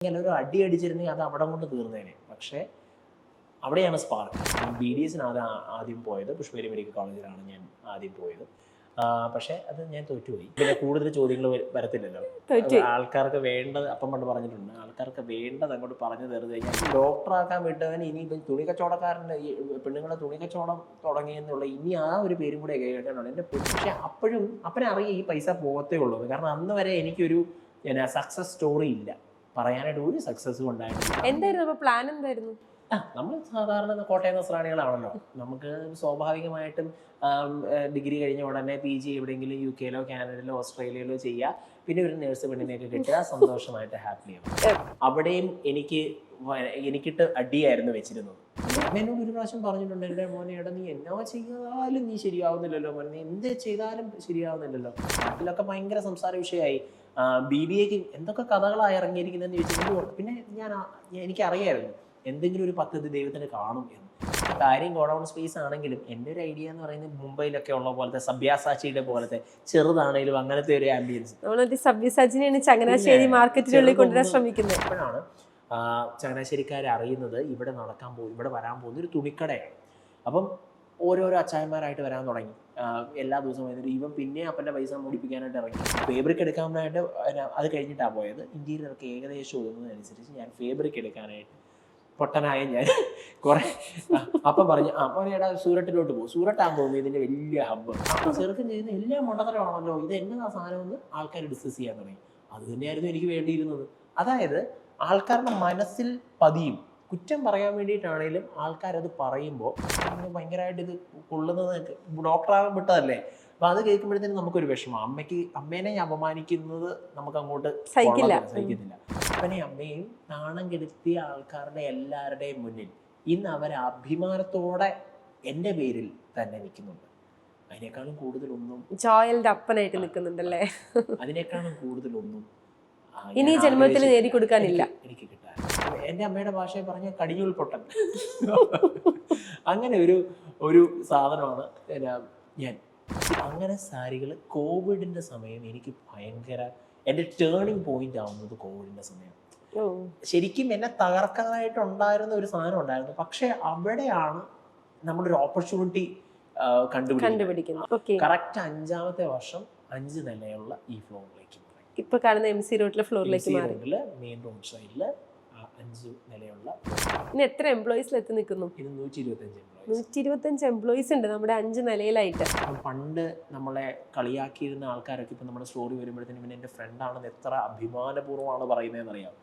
ഇങ്ങനെ ഒരു അടി അടിച്ചിരുന്നെങ്കിൽ അത് അവിടെ കൊണ്ട് തീർന്നേനെ. പക്ഷേ അവിടെയാണ് സ്പാർക്ക്. BDSന് ആദ്യം പോയത് പുഷ്പഗിരി മെഡിക്കൽ കോളേജിലാണ് ഞാൻ ആദ്യം പോയത്. പക്ഷേ അത് ഞാൻ തോറ്റുപോയി. പിന്നെ കൂടുതൽ ചോദ്യങ്ങൾ വരത്തില്ലല്ലോ. ആൾക്കാർക്ക് വേണ്ടത് അപ്പം പണ്ട് പറഞ്ഞിട്ടുണ്ട്, ആൾക്കാർക്ക് വേണ്ടത് അങ്ങോട്ട് പറഞ്ഞു തരുന്നത് കഴിഞ്ഞാൽ ഡോക്ടറാക്കാൻ വിട്ടവൻ ഇനി ഇപ്പം തുണി കച്ചവടക്കാരൻ്റെ ഈ പെണ്ണുങ്ങളെ തുണി കച്ചവടം തുടങ്ങിയെന്നുള്ള ഇനി ആ ഒരു പേരും കൂടെ കേൾക്കാനുള്ളൂ എൻ്റെ. പക്ഷേ അപ്പോഴും അപ്പനറിയാം ഈ പൈസ പോകത്തേ ഉള്ളൂ. കാരണം അന്ന് വരെ എനിക്കൊരു സക്സസ് സ്റ്റോറി ഇല്ല, പറയാനായിട്ട് ഒരു സക്സസ്സും ഉണ്ടായിട്ടില്ല. എന്തായിരുന്നു പ്ലാൻ? എന്തായിരുന്നു? നമ്മൾ സാധാരണ കോട്ടയം നസ്രാണികളാണല്ലോ, നമുക്ക് സ്വാഭാവികമായിട്ടും ഡിഗ്രി കഴിഞ്ഞ ഉടനെ PG എവിടെയെങ്കിലും UK-ലോ കാനഡയിലോ ഓസ്ട്രേലിയയിലോ ചെയ്യുക, പിന്നെ ഒരു നേഴ്സ് പെണ്ണിനെയൊക്കെ കിട്ടുക, സന്തോഷമായിട്ട് ഹാപ്പി ആവും. അവിടെയും എനിക്കിട്ട് അടിയായിരുന്നു വെച്ചിരുന്നത്. എന്നോട് ഒരു പ്രാവശ്യം പറഞ്ഞിട്ടുണ്ട്, എൻ്റെ മോനെ എടാ നീ എന്നോ ചെയ്താലും നീ ശരിയാവുന്നില്ലല്ലോ മോനെ, നീ എന്ത് ചെയ്താലും ശരിയാവുന്നില്ലല്ലോ. നാട്ടിലൊക്കെ ഭയങ്കര സംസാര വിഷയമായി. BBAക്ക് എന്തൊക്കെ കഥകളായി ഇറങ്ങിയിരിക്കുന്നതെന്ന് ചോദിച്ചിട്ടുണ്ട്. പിന്നെ എനിക്കറിയായിരുന്നു എന്തെങ്കിലും ഒരു പദ്ധതി ദൈവത്തിന് കാണും എന്ന്. കാര്യം ഗോഡൗൺ സ്പേസ് ആണെങ്കിലും എൻ്റെ ഒരു ഐഡിയ എന്ന് പറയുന്നത് മുംബൈയിലൊക്കെ ഉള്ള പോലത്തെ സബ്യാസാച്ചിയുടെ പോലത്തെ ചെറുതാണെങ്കിലും അങ്ങനത്തെ ഒരു ആംബിയൻസ്. ചങ്ങനാശ്ശേരി മാർക്കറ്റിനുള്ളിൽ കൊണ്ടുവരാൻ ശ്രമിക്കുന്നത്. അപ്പോഴാണ് ചങ്ങനാശ്ശേരിക്കാരെ അറിയുന്നത് ഇവിടെ വരാൻ പോകുന്ന ഒരു തുണിക്കടയാണ്. അപ്പം ഓരോരോ അച്ചായന്മാരായിട്ട് വരാൻ തുടങ്ങി. എല്ലാ ദിവസവും വന്നിട്ട് ഇവൻ പിന്നെ അപ്പൻ്റെ പൈസ മൂടിപ്പിക്കാനായിട്ട് ഇറങ്ങി. ഫേബ്രിക് എടുക്കാനായിട്ട് അത് കഴിഞ്ഞിട്ടാണ് പോയത്. ഇന്റീരിയറൊക്കെ ഏകദേശം ഒതുങ്ങുന്നതനുസരിച്ച് ഞാൻ ഫേബ്രിക് എടുക്കാനായിട്ട് പൊട്ടനായ ഞാൻ കുറെ അപ്പം പറഞ്ഞു മോനെടാ സൂററ്റിലോട്ട് പോകും, സൂററ്റാകുമ്പോൾ പോകുമ്പോൾ ഇതിൻ്റെ വലിയ ഹബ്ബ്. അപ്പം ചെറുക്കം ചെയ്യുന്ന എല്ലാം മണ്ടത്തരമാണല്ലോ, ഇത് എന്നതാ സാധനം എന്ന് ആൾക്കാർ ഡിസ്കസ് ചെയ്യാൻ തുടങ്ങി. അത് തന്നെയായിരുന്നു എനിക്ക് വേണ്ടിയിരുന്നത്. അതായത് ആൾക്കാരുടെ മനസ്സിൽ പതിയും. കുറ്റം പറയാൻ വേണ്ടിയിട്ടാണേലും ആൾക്കാരത് പറയുമ്പോൾ ഭയങ്കരമായിട്ട് ഇത് കൊള്ളുന്നത് ഡോക്ടറാകാൻ വിട്ടതല്ലേ. അപ്പം അത് കേൾക്കുമ്പോഴത്തേനും നമുക്കൊരു വിഷമം. അമ്മേനെ അപമാനിക്കുന്നത് നമുക്ക് അങ്ങോട്ട് സഹിക്കത്തില്ല. അപ്പനെ അമ്മയും നാണം കെടുത്തിയ ആൾക്കാരുടെ എല്ലാവരുടെയും മുന്നിൽ ഇന്ന് അവർ അഭിമാനത്തോടെ എൻ്റെ പേരിൽ തന്നെ നിൽക്കുന്നുണ്ട്. അതിനേക്കാളും കൂടുതലൊന്നും ജോയലിന്റെ അപ്പനായിട്ട് നിൽക്കുന്നുണ്ടല്ലേ. അതിനേക്കാളും കൂടുതലൊന്നും ഇനി ജന്മത്തിൽ നേടിക്കൊടുക്കാനില്ല എനിക്ക് കിട്ടാൻ. എൻ്റെ അമ്മയുടെ ഭാഷയെ പറഞ്ഞ കടിഞ്ഞൂൽ പൊട്ടൻ. അങ്ങനെ ഒരു സാധനമാണ് ഞാൻ. അങ്ങനെ സാരികൾ കോവിഡിന്റെ സമയം എനിക്ക് ഭയങ്കര എൻ്റെ ടേണിംഗ് പോയിന്റ് ആവുന്നത് കോവിഡിന്റെ സമയം. ശരിക്കും എന്നെ തകർക്കാനായിട്ടുണ്ടായിരുന്ന ഒരു സാധനം ഉണ്ടായിരുന്നു. പക്ഷെ അവിടെയാണ് നമ്മളൊരു ഓപ്പർച്യൂണിറ്റി കണ്ടുപിടിക്കുന്നത്. കറക്റ്റ് 5ാമത്തെ വർഷം 5 നിലയുള്ള ഈ ഫ്ലോറിലേക്ക് ഇപ്പൊ കാണുന്ന MC റോഡിലെ ഫ്ലോറിലേക്ക് മെയിൻ റോഡ് സൈഡില് 5 നിലയുള്ള. ഇനി എത്ര എംപ്ലോയീസിൽ എത്തി നിൽക്കുന്നു? ഇത് 125 125 എംപ്ലോയീസ് ഉണ്ട് നമ്മുടെ 5 നിലയിലായിട്ട്. പണ്ട് നമ്മളെ കളിയാക്കിയിരുന്ന ആൾക്കാരൊക്കെ ഇപ്പൊ നമ്മുടെ സ്റ്റോറി വരുമ്പോഴത്തേനും പിന്നെ എൻ്റെ ഫ്രണ്ടാണെന്ന് എത്ര അഭിമാനപൂർവ്വമാണ് പറയുന്നതെന്ന് അറിയാം.